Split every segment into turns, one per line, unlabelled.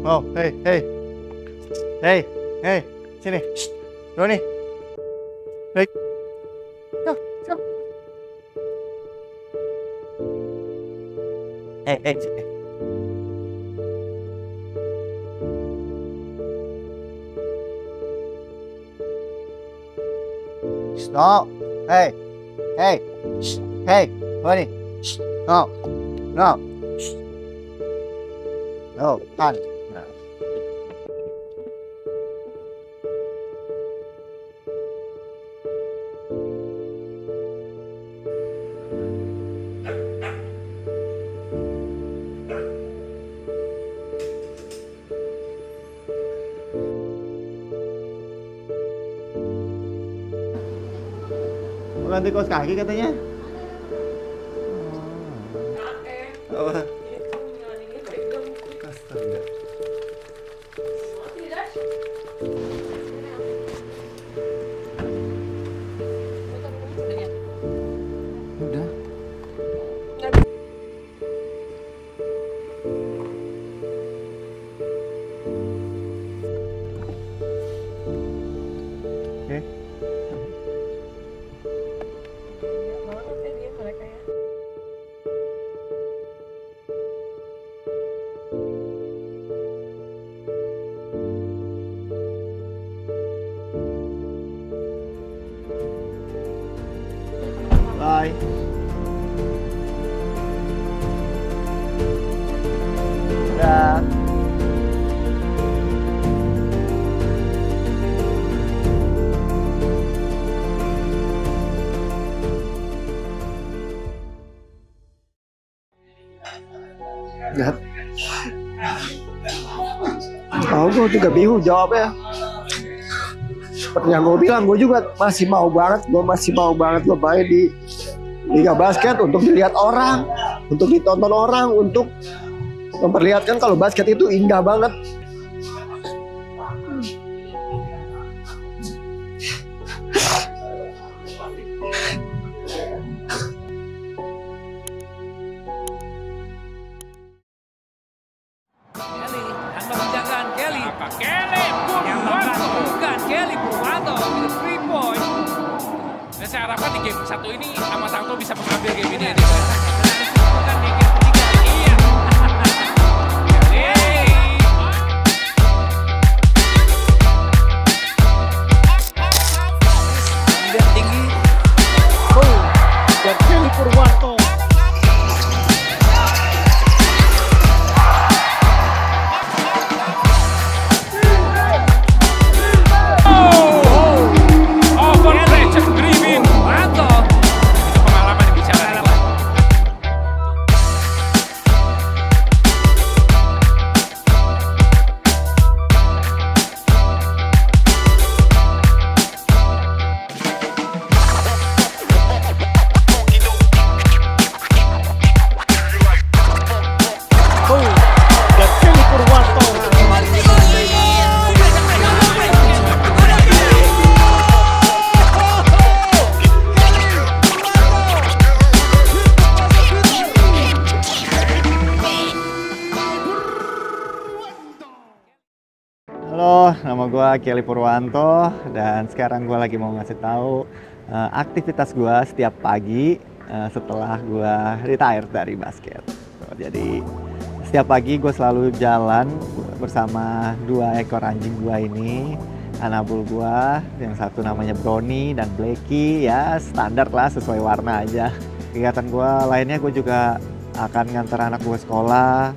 Oh, hey, hey. Hey, hey. Sini. Shh. Roni. Baik. Yo, siap. Hey, hey. Sini. Stop. Hey. Hey. Shh. Hey. Roni. Shh. No. No. Shh. No. Tahan. Nah. Mau ganti kaos kaki katanya? Oh. Astaga. Udah. Oke. Bye. Dah.
Lihat. Oh, gue juga bingung jawabnya. Seperti yang gue bilang, gue juga masih mau banget. Gue masih mau banget gue main di Liga Basket untuk dilihat orang, untuk ditonton orang, untuk memperlihatkan kalau basket itu indah banget.
Kelly, Anda menjaga Kelly. Kelly Purwanto. Bukan Kelly Purwanto. With 3 point. Dan saya harapkan di game 1 ini Ahmad Tarto bisa mengambil game ini. Bukan di game ketiga. Iya. Kelly.
Lihat tinggi. Oh, dan Kelly Purwanto.
Halo, nama gue Kelly Purwanto dan sekarang gue lagi mau ngasih tahu aktivitas gue setiap pagi setelah gue retire dari basket. Jadi setiap pagi gue selalu jalan bersama 2 ekor anjing gue ini, anabul gue, yang satu namanya Brownie dan Blackie, ya standar lah sesuai warna aja. Kegiatan gue lainnya gue juga akan nganter anak gue sekolah.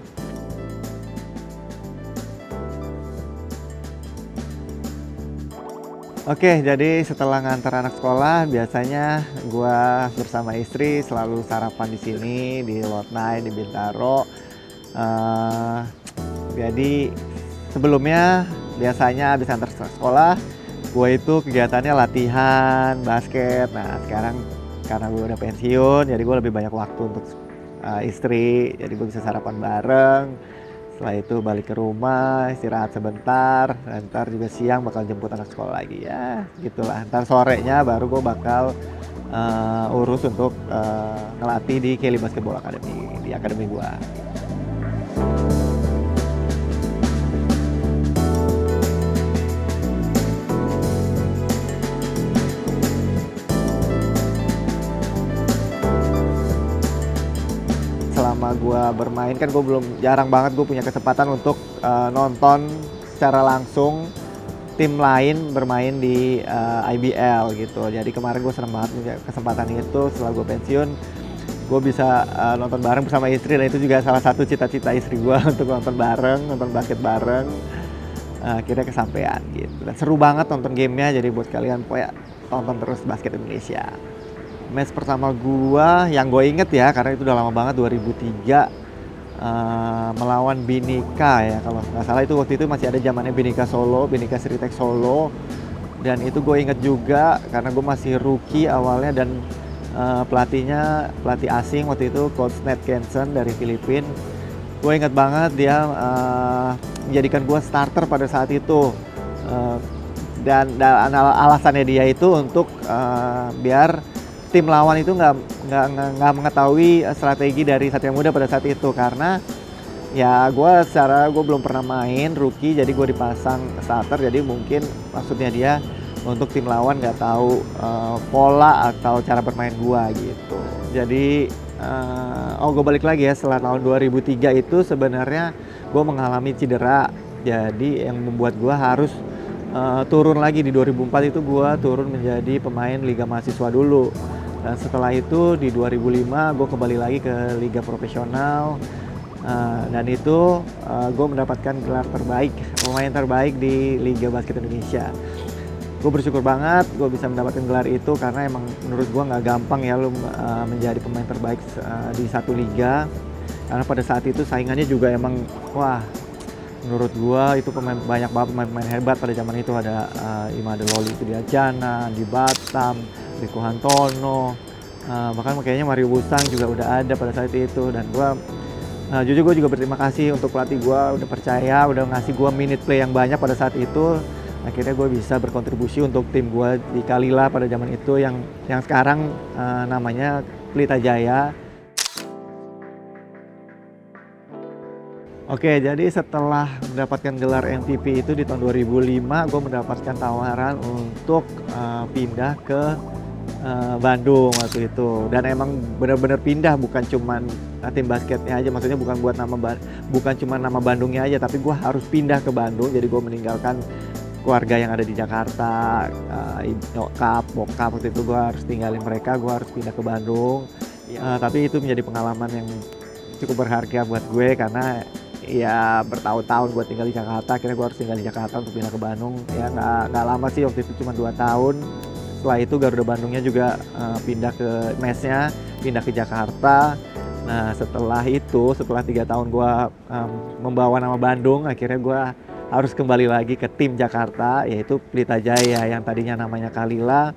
Oke, jadi setelah ngantar anak sekolah, biasanya gue bersama istri selalu sarapan di sini, di Lot 9, di Bintaro. Jadi sebelumnya biasanya habis antar sekolah, gue itu kegiatannya latihan basket. Nah sekarang karena gue udah pensiun, jadi gue lebih banyak waktu untuk istri. Jadi gue bisa sarapan bareng. Setelah itu balik ke rumah, istirahat sebentar, ntar juga siang bakal jemput anak sekolah lagi ya, gitulah. Ntar sorenya baru gue bakal urus untuk ngelatih di Kelly Basketball Academy, di akademi gue. pertama gue bermain kan gue jarang banget gue punya kesempatan untuk nonton secara langsung tim lain bermain di IBL gitu. Jadi kemarin gue seneng banget punya kesempatan itu. Setelah gue pensiun, gue bisa nonton bareng bersama istri, dan itu juga salah satu cita-cita istri gue untuk nonton bareng, nonton basket bareng. Akhirnya kesampaian gitu. Dan seru banget nonton gamenya, jadi buat kalian pokoknya tonton terus basket Indonesia. Match pertama gua yang gue inget ya, karena itu udah lama banget, 2003 melawan Bhinneka ya, kalau nggak salah itu waktu itu masih ada zamannya Bhinneka Solo, Bhinneka Sritek Solo. Dan itu gue inget juga karena gue masih rookie awalnya, dan pelatih asing waktu itu Coach Ned Kenson dari Filipina. Gue inget banget dia menjadikan gue starter pada saat itu, dan alasannya dia itu untuk biar tim lawan itu nggak mengetahui strategi dari Satria Muda pada saat itu, karena ya gue belum pernah main rookie, jadi gue dipasang starter, jadi mungkin maksudnya dia untuk tim lawan nggak tahu pola atau cara bermain gue gitu. Jadi gue balik lagi ya, setelah tahun 2003 itu sebenarnya gue mengalami cedera, jadi yang membuat gue harus turun lagi. Di 2004 itu gue turun menjadi pemain Liga Mahasiswa dulu. Dan setelah itu di 2005 gue kembali lagi ke Liga Profesional, dan itu gue mendapatkan gelar terbaik, pemain terbaik di Liga Basket Indonesia. Gue bersyukur banget gue bisa mendapatkan gelar itu, karena emang menurut gue nggak gampang ya lu menjadi pemain terbaik di satu liga, karena pada saat itu saingannya juga emang wah, menurut gua itu banyak banget pemain hebat pada zaman itu. Ada Imade Loli Sudiarjana, di Batam, Riko Hantono, bahkan kayaknya Mario Busang juga udah ada pada saat itu. Dan gua jujur gue juga berterima kasih untuk pelatih gua udah percaya, udah ngasih gua minute play yang banyak pada saat itu. Akhirnya gue bisa berkontribusi untuk tim gua di Kalila pada zaman itu, yang sekarang namanya Pelita Jaya. Oke, jadi setelah mendapatkan gelar MVP itu di tahun 2005, gue mendapatkan tawaran untuk pindah ke Bandung waktu itu. Dan emang benar-benar pindah, bukan cuman tim basketnya aja, maksudnya bukan cuma nama Bandungnya aja, tapi gue harus pindah ke Bandung. Jadi gue meninggalkan keluarga yang ada di Jakarta, nyokap, bokap, waktu itu gue harus tinggalin mereka, gue harus pindah ke Bandung. Tapi itu menjadi pengalaman yang cukup berharga buat gue, karena ya bertahun-tahun gue tinggal di Jakarta. Akhirnya gue harus tinggal di Jakarta untuk pindah ke Bandung. Ya nggak lama sih, waktu itu cuma 2 tahun. Setelah itu Garuda Bandungnya juga pindah ke mesnya, pindah ke Jakarta. Nah setelah 3 tahun gue membawa nama Bandung, akhirnya gue harus kembali lagi ke tim Jakarta, yaitu Pelita Jaya, yang tadinya namanya Kalila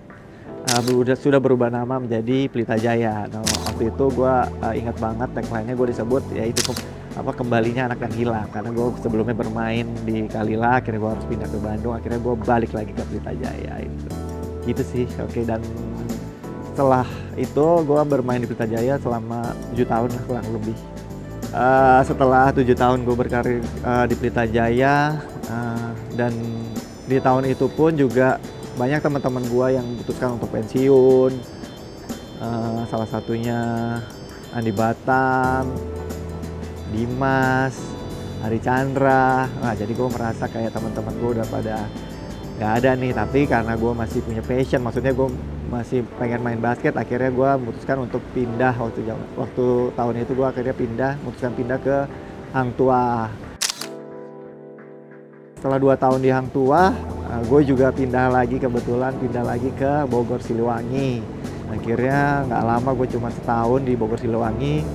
sudah berubah nama menjadi Pelita Jaya. Nah waktu itu gue ingat banget tagline-nya gue disebut yaitu kembalinya anak yang hilang, karena gue sebelumnya bermain di Kalila, akhirnya gue harus pindah ke Bandung, akhirnya gue balik lagi ke Pelita Jaya itu. Gitu sih. Oke, dan setelah itu gue bermain di Pelita Jaya selama 7 tahun lah kurang lebih. Setelah 7 tahun gue berkarir di Pelita Jaya, dan di tahun itu pun juga banyak teman-teman gue yang memutuskan untuk pensiun. Salah satunya Andi Batam, Dimas, Hari Chandra. Nah, jadi gue merasa kayak teman-teman gue udah pada nggak ada nih, tapi karena gue masih punya passion, maksudnya gue masih pengen main basket, akhirnya gue memutuskan untuk pindah. Waktu tahun itu gue akhirnya memutuskan pindah ke Hang Tuah. Setelah 2 tahun di Hang Tuah, gue juga pindah lagi ke Bogor Siliwangi. Akhirnya nggak lama, gue cuma setahun di Bogor Siliwangi.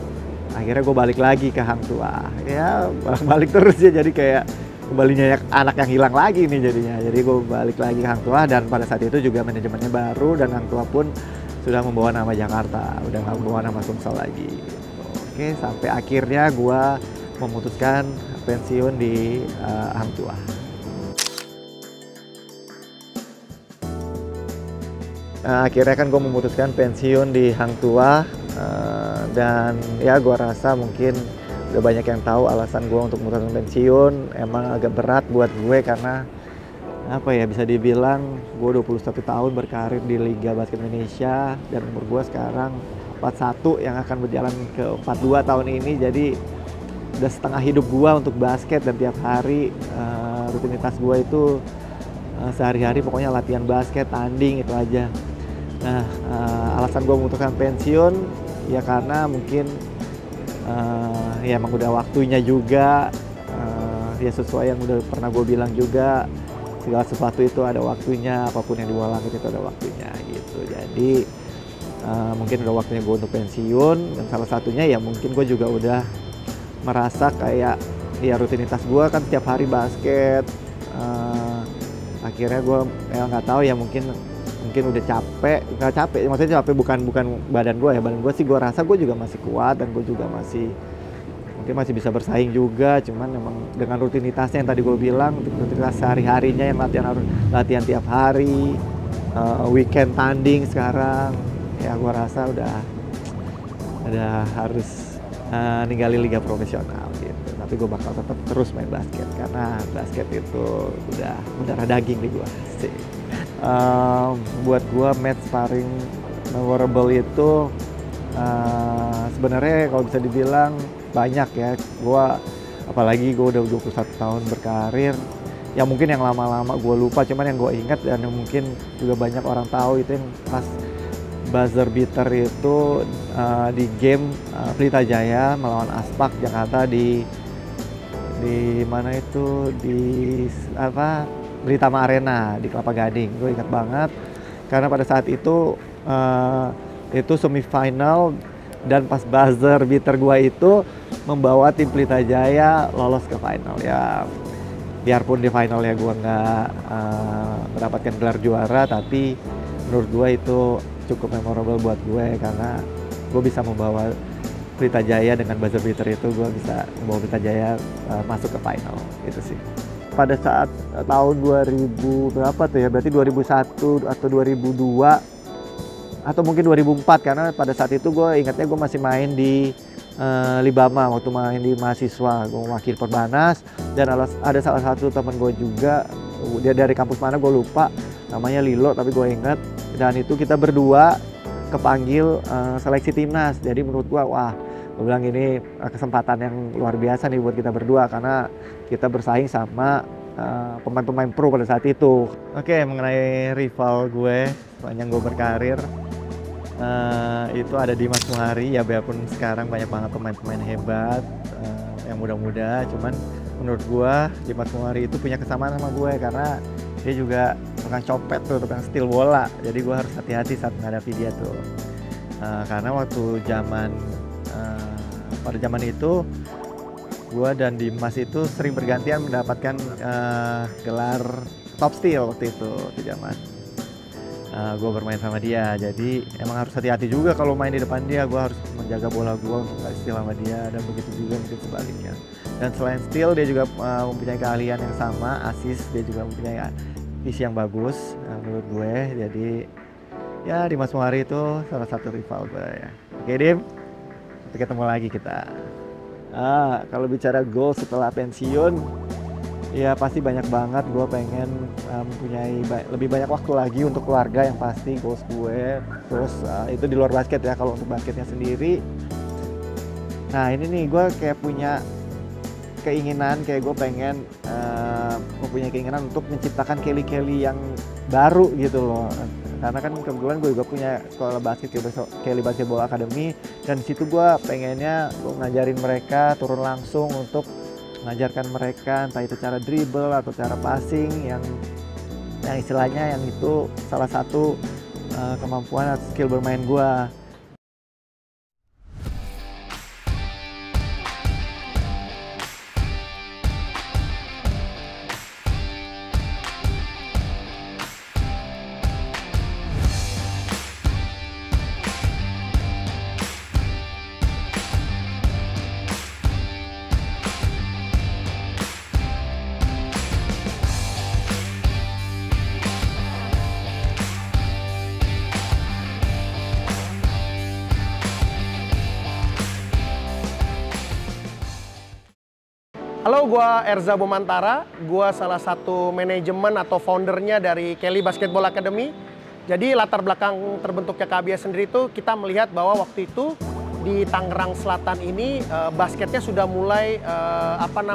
Akhirnya gue balik lagi ke Hang Tuah. Ya balik terus ya, jadi kayak kembalinya anak yang hilang lagi nih jadinya. Jadi gue balik lagi ke Hang Tuah, dan pada saat itu juga manajemennya baru, dan Hang Tuah pun sudah membawa nama Jakarta, udah nggak membawa nama Sumsel lagi. Oke, sampai akhirnya gue memutuskan pensiun di Hang Tuah. Akhirnya kan gue memutuskan pensiun di Hang Tuah, dan ya gue rasa mungkin udah banyak yang tahu alasan gue untuk memutuskan pensiun. Emang agak berat buat gue, karena apa ya, bisa dibilang gue 21 tahun berkarir di Liga Basket Indonesia, dan umur gue sekarang 41 yang akan berjalan ke 42 tahun ini. Jadi udah setengah hidup gue untuk basket, dan tiap hari rutinitas gue itu sehari-hari pokoknya latihan basket, tanding, itu aja. Nah, alasan gue memutuskan pensiun ya karena mungkin ya emang udah waktunya juga, ya sesuai yang udah pernah gue bilang juga, segala sesuatu itu ada waktunya, apapun yang diulangi itu ada waktunya gitu. Jadi mungkin udah waktunya gue untuk pensiun, dan salah satunya ya mungkin gue juga udah merasa kayak ya rutinitas gue kan tiap hari basket, akhirnya gue ya nggak tahu ya mungkin udah nggak capek, maksudnya capek bukan badan gue ya, badan gue sih gue rasa gue juga masih kuat, dan gue juga mungkin masih bisa bersaing juga, cuman memang dengan rutinitasnya yang tadi gue bilang, rutinitas sehari-harinya yang latihan tiap hari, weekend tanding sekarang, ya gue rasa udah harus ninggalin liga profesional gitu. Tapi gue bakal tetap terus main basket karena basket itu udah mendarah daging di gue sih. Buat gue match paling memorable itu sebenarnya kalau bisa dibilang banyak ya. Apalagi gue udah 21 tahun berkarir, ya mungkin yang lama-lama gue lupa, cuman yang gue ingat dan yang mungkin juga banyak orang tahu itu yang pas buzzer beater itu di game Pelita Jaya melawan Aspak Jakarta di mana itu, di Britama Arena di Kelapa Gading. Gue ingat banget karena pada saat itu semifinal, dan pas buzzer beater gue itu membawa tim Pelita Jaya lolos ke final. Ya biarpun di final ya gue nggak mendapatkan gelar juara, tapi menurut gue itu cukup memorable buat gue karena gue bisa membawa Pelita Jaya dengan buzzer beater itu, gue bisa membawa Pelita Jaya masuk ke final itu sih. Pada saat tahun 2000 berapa tuh ya, berarti 2001 atau 2002 atau mungkin 2004, karena pada saat itu gue ingatnya gue masih main di Libama, waktu main di mahasiswa, gue wakil Perbanas, dan ada salah satu teman gue juga, dia dari kampus mana gue lupa, namanya Lilo tapi gue ingat, dan itu kita berdua kepanggil seleksi timnas. Jadi menurut gue, wah, gue bilang ini kesempatan yang luar biasa nih buat kita berdua karena kita bersaing sama pemain-pemain pro pada saat itu. Oke, mengenai rival gue sepanjang gue berkarir, itu ada Dimas Muhari. Ya biarpun sekarang banyak banget pemain-pemain hebat yang muda-muda, cuman menurut gue Dimas Muhari itu punya kesamaan sama gue karena dia juga tukang copet tuh, tukang steal bola. Jadi gue harus hati-hati saat menghadapi dia tuh. Karena waktu pada zaman itu gue dan Dimas itu sering bergantian mendapatkan gelar top steal waktu itu di zaman gue bermain sama dia. Jadi emang harus hati-hati juga kalau main di depan dia. Gue harus menjaga bola gue untuk gak steal sama dia, dan begitu juga mungkin sebaliknya. Dan selain steal, dia juga mempunyai keahlian yang sama, assist. Dia juga mempunyai visi yang bagus menurut gue. Jadi ya Dimas Muhari itu salah satu rival gue ya. Oke Dim, nanti ketemu lagi kita. Kalau bicara goal setelah pensiun, ya pasti banyak banget. Gue pengen mempunyai lebih banyak waktu lagi untuk keluarga, yang pasti goals gue. Terus itu di luar basket ya. Kalau untuk basketnya sendiri, nah ini nih gue kayak punya keinginan, kayak gue pengen mempunyai keinginan untuk menciptakan Kelly yang baru gitu loh. Karena kan kebetulan gue juga punya sekolah basket, Kelly Basketball Academy, dan di situ gue pengennya ngajarin mereka turun langsung untuk mengajarkan mereka entah itu cara dribble atau cara passing yang istilahnya yang itu salah satu kemampuan atau skill bermain gue.
Halo, gue Erza Bomantara. Gue salah satu manajemen atau foundernya dari Kelly Basketball Academy. Jadi latar belakang terbentuknya KBS sendiri itu kita melihat bahwa waktu itu di Tangerang Selatan ini basketnya sudah mulai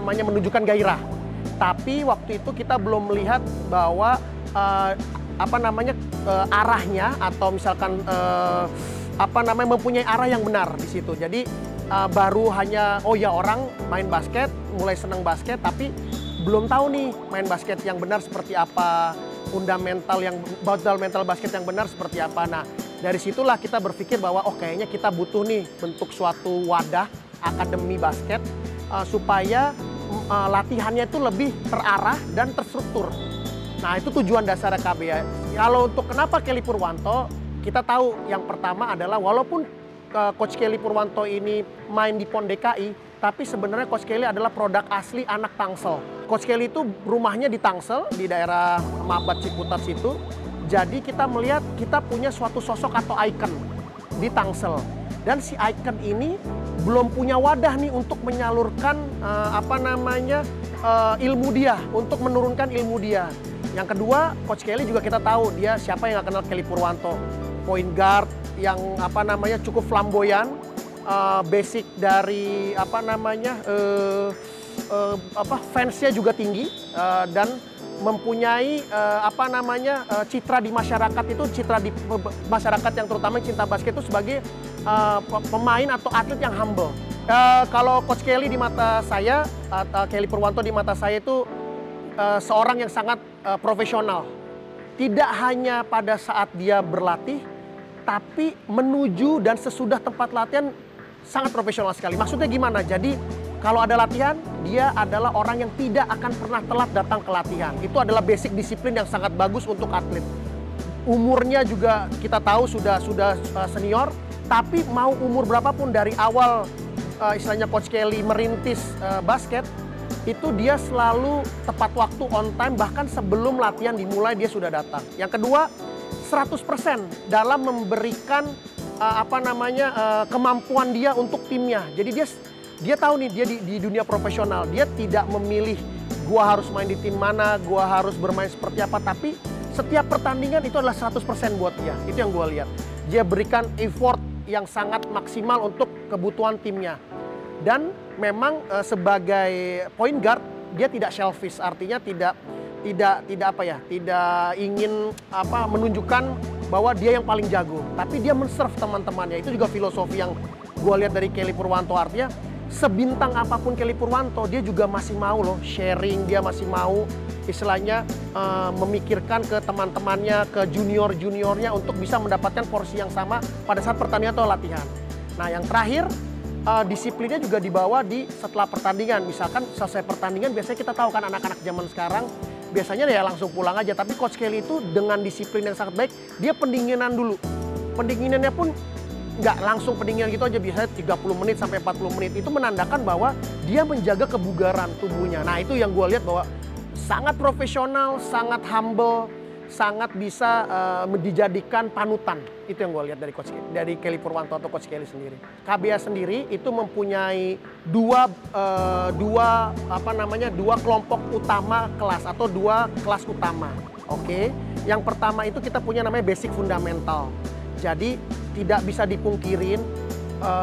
menunjukkan gairah. Tapi waktu itu kita belum melihat bahwa arahnya atau misalkan mempunyai arah yang benar di situ. Jadi baru hanya orang main basket, mulai senang basket, tapi belum tahu nih main basket yang benar seperti apa, fundamental basket yang benar seperti apa. Nah, dari situlah kita berpikir bahwa kayaknya kita butuh nih bentuk suatu wadah akademi basket supaya latihannya itu lebih terarah dan terstruktur. Nah, itu tujuan dasar KBS. Kalau untuk kenapa Kelly Purwanto, kita tahu yang pertama adalah walaupun Coach Kelly Purwanto ini main di PON DKI, tapi sebenarnya Coach Kelly adalah produk asli anak Tangsel. Coach Kelly itu rumahnya di Tangsel, di daerah Mabat Ciputat situ. Jadi kita melihat kita punya suatu sosok atau ikon di Tangsel. Dan si ikon ini belum punya wadah nih untuk menyalurkan ilmu dia, untuk menurunkan ilmu dia. Yang kedua, Coach Kelly juga kita tahu dia siapa yang nggak kenal Kelly Purwanto. Point guard yang cukup flamboyan, basic dari fansnya juga tinggi dan mempunyai citra di masyarakat itu, citra di masyarakat yang terutama cinta basket itu sebagai pemain atau atlet yang humble. Kalau Coach Kelly di mata saya, Kelly Purwanto di mata saya itu seorang yang sangat profesional. Tidak hanya pada saat dia berlatih, tapi menuju dan sesudah tempat latihan sangat profesional sekali. Maksudnya gimana? Jadi kalau ada latihan, dia adalah orang yang tidak akan pernah telat datang ke latihan. Itu adalah basic disiplin yang sangat bagus untuk atlet. Umurnya juga kita tahu sudah senior, tapi mau umur berapapun dari awal istilahnya Coach Kelly merintis basket, itu dia selalu tepat waktu, on time, bahkan sebelum latihan dimulai dia sudah datang. Yang kedua, 100% dalam memberikan kemampuan dia untuk timnya. Jadi dia tahu nih dia di dunia profesional, dia tidak memilih gua harus main di tim mana, gua harus bermain seperti apa, tapi setiap pertandingan itu adalah 100% buat dia. Itu yang gua lihat. Dia berikan effort yang sangat maksimal untuk kebutuhan timnya. Dan memang sebagai point guard dia tidak selfish, artinya tidak ingin menunjukkan bahwa dia yang paling jago, tapi dia men-serve teman-temannya. Itu juga filosofi yang gue lihat dari Kelly Purwanto, artinya sebintang apapun Kelly Purwanto dia juga masih mau loh sharing, dia masih mau istilahnya memikirkan ke teman-temannya, ke junior-juniornya untuk bisa mendapatkan porsi yang sama pada saat pertandingan atau latihan. Nah, yang terakhir disiplinnya juga dibawa di setelah pertandingan. Misalkan selesai pertandingan, biasanya kita tahu kan anak-anak zaman sekarang biasanya ya langsung pulang aja. Tapi Coach Kelly itu dengan disiplin yang sangat baik, dia pendinginan dulu. Pendinginannya pun nggak langsung pendinginan gitu aja, biasanya 30 menit sampai 40 menit. Itu menandakan bahwa dia menjaga kebugaran tubuhnya. Nah, itu yang gue lihat bahwa sangat profesional, sangat humble, sangat bisa dijadikan panutan. Itu yang gue lihat dari Kelly Purwanto atau Coach Kelly sendiri. KBS sendiri itu mempunyai dua kelompok utama kelas atau dua kelas utama. Oke. Yang pertama itu kita punya namanya basic fundamental. Jadi tidak bisa dipungkirin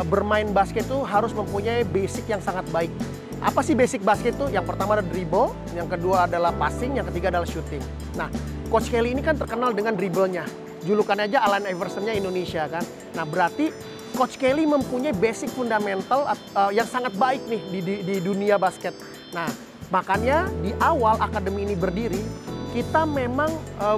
bermain basket itu harus mempunyai basic yang sangat baik. Apa sih basic basket itu? Yang pertama ada dribble, yang kedua adalah passing, yang ketiga adalah shooting. Nah, Coach Kelly ini kan terkenal dengan dribblenya. Julukannya aja Allen Iverson-nya Indonesia kan. Nah, berarti Coach Kelly mempunyai basic fundamental yang sangat baik nih di dunia basket. Nah, makanya di awal akademi ini berdiri, kita memang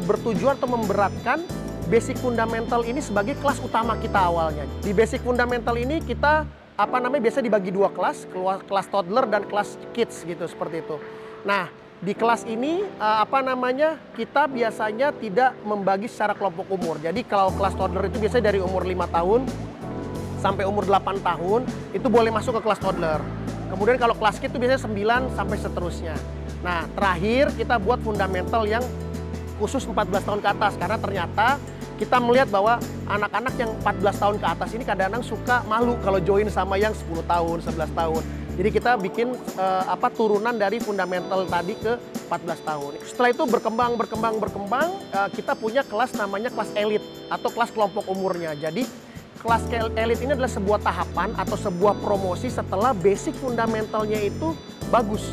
bertujuan untuk memberatkan basic fundamental ini sebagai kelas utama kita awalnya. Di basic fundamental ini kita biasa dibagi dua kelas, kelas toddler dan kelas kids gitu, seperti itu. Nah, di kelas ini kita biasanya tidak membagi secara kelompok umur. Jadi kalau kelas toddler itu biasanya dari umur 5 tahun sampai umur 8 tahun itu boleh masuk ke kelas toddler. Kemudian kalau kelas kids itu biasanya 9 sampai seterusnya. Nah, terakhir kita buat fundamental yang khusus 14 tahun ke atas, karena ternyata kita melihat bahwa anak-anak yang 14 tahun ke atas ini kadang-kadang suka malu kalau join sama yang 10 tahun, 11 tahun. Jadi kita bikin turunan dari fundamental tadi ke 14 tahun. Setelah itu berkembang, kita punya kelas namanya kelas elit atau kelas kelompok umurnya. Jadi kelas elit ini adalah sebuah tahapan atau sebuah promosi setelah basic fundamentalnya itu bagus.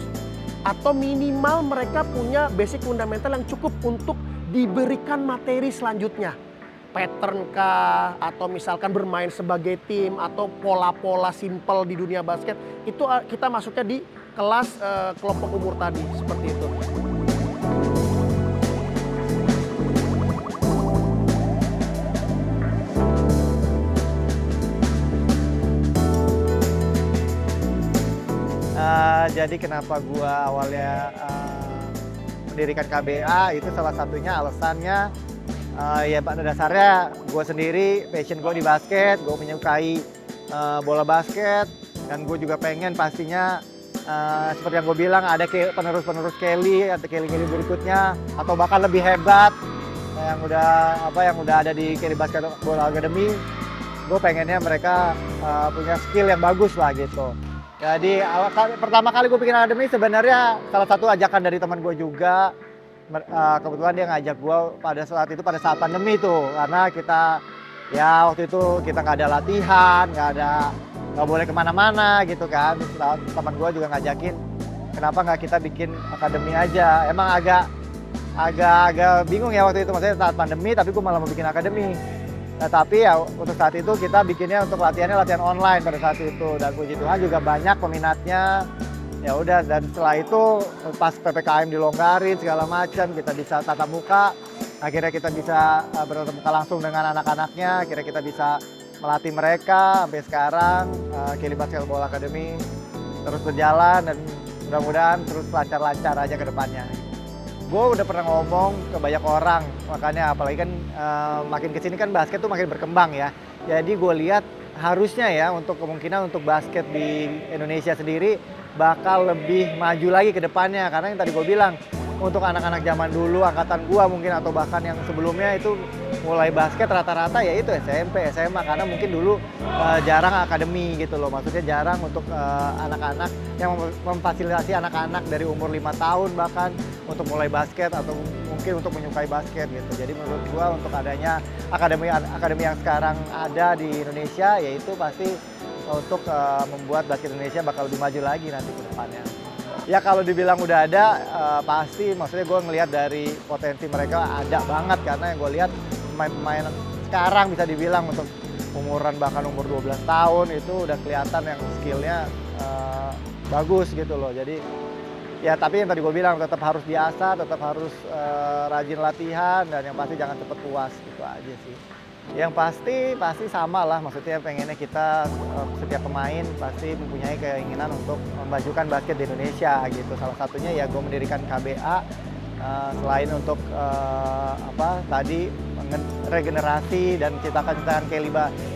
Atau minimal mereka punya basic fundamental yang cukup untuk diberikan materi selanjutnya. Pattern kah, atau misalkan bermain sebagai tim, atau pola-pola simple di dunia basket. Itu kita masuknya di kelas kelompok umur tadi, seperti itu.
Jadi kenapa gua awalnya mendirikan KBA itu salah satunya alasannya ya pada dasarnya gue sendiri passion gue di basket, gue menyukai bola basket dan gue juga pengen pastinya seperti yang gue bilang ada penerus-penerus Kelly atau Kelly berikutnya atau bahkan lebih hebat yang udah ada di Kelly Basketball Academy. Gue pengennya mereka punya skill yang bagus lah gitu. Jadi pertama kali gue bikin akademi sebenarnya salah satu ajakan dari teman gue juga. Kebetulan dia ngajak gue pada saat pandemi tuh, karena kita ya waktu itu kita nggak ada latihan, nggak boleh kemana-mana gitu kan. Teman gue juga ngajakin kenapa nggak kita bikin akademi aja. Emang agak bingung ya waktu itu, maksudnya saat pandemi tapi gue malah mau bikin akademi. Nah, tapi ya untuk saat itu kita bikinnya untuk latihan online pada saat itu, dan puji Tuhan juga banyak peminatnya. Ya udah, dan setelah itu pas PPKM dilonggarin segala macam, kita bisa tatap muka. Akhirnya kita bisa bertatap muka langsung dengan anak-anaknya. Akhirnya kita bisa melatih mereka sampai sekarang. Kelly Basketball Academy terus berjalan dan mudah-mudahan terus lancar-lancar aja ke depannya. Gue udah pernah ngomong ke banyak orang, makanya apalagi kan makin kesini kan basket tuh makin berkembang ya. Jadi gue lihat harusnya ya untuk kemungkinan untuk basket di Indonesia sendiri bakal lebih maju lagi ke depannya. Karena yang tadi gue bilang, untuk anak-anak zaman dulu, angkatan gue mungkin atau bahkan yang sebelumnya itu mulai basket rata-rata ya itu SMP, SMA. Karena mungkin dulu jarang akademi gitu loh. Maksudnya jarang untuk anak-anak yang memfasilitasi anak-anak dari umur 5 tahun bahkan untuk mulai basket atau mungkin untuk menyukai basket gitu. Jadi menurut gue untuk adanya akademi yang sekarang ada di Indonesia, yaitu pasti untuk membuat basket Indonesia bakal lebih maju lagi nanti ke depannya. Ya kalau dibilang udah ada, pasti maksudnya gue ngelihat dari potensi mereka ada banget. Karena yang gue lihat pemain-pemain sekarang bisa dibilang untuk umuran bahkan umur 12 tahun itu udah kelihatan yang skillnya bagus gitu loh. Jadi ya tapi yang tadi gue bilang tetap harus biasa, tetap harus rajin latihan, dan yang pasti jangan cepet puas, gitu aja sih. Yang pasti sama lah, maksudnya pengennya kita setiap pemain pasti mempunyai keinginan untuk memajukan basket di Indonesia gitu. Salah satunya ya gue mendirikan KBA selain untuk tadi regenerasi dan ciptakan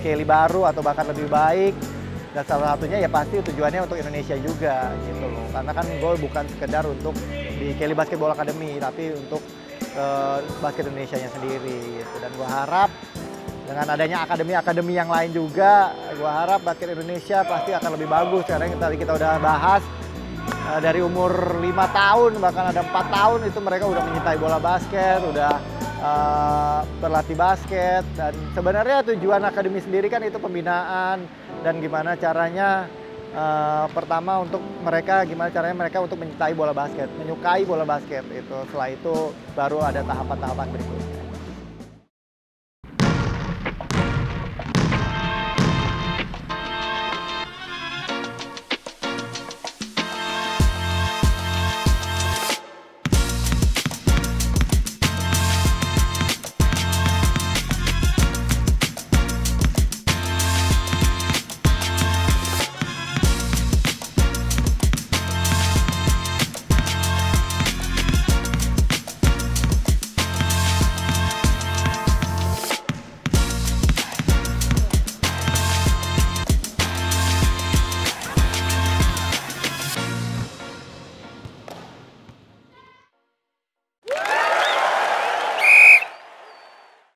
Kelly baru atau bahkan lebih baik. Dan salah satunya ya pasti tujuannya untuk Indonesia juga gitu loh. Karena kan gue bukan sekedar untuk di Kelly Basketball Academy, tapi untuk basket Indonesianya sendiri gitu. Dan gue harap dengan adanya akademi-akademi yang lain juga, gue harap basket Indonesia pasti akan lebih bagus. Karena yang tadi kita udah bahas, dari umur 5 tahun, bahkan ada 4 tahun itu mereka udah menyintai bola basket, udah berlatih basket. Dan sebenarnya tujuan akademi sendiri kan itu pembinaan dan gimana caranya pertama untuk mereka, gimana caranya mereka untuk menyintai bola basket, menyukai bola basket itu. Setelah itu baru ada tahapan-tahapan berikutnya.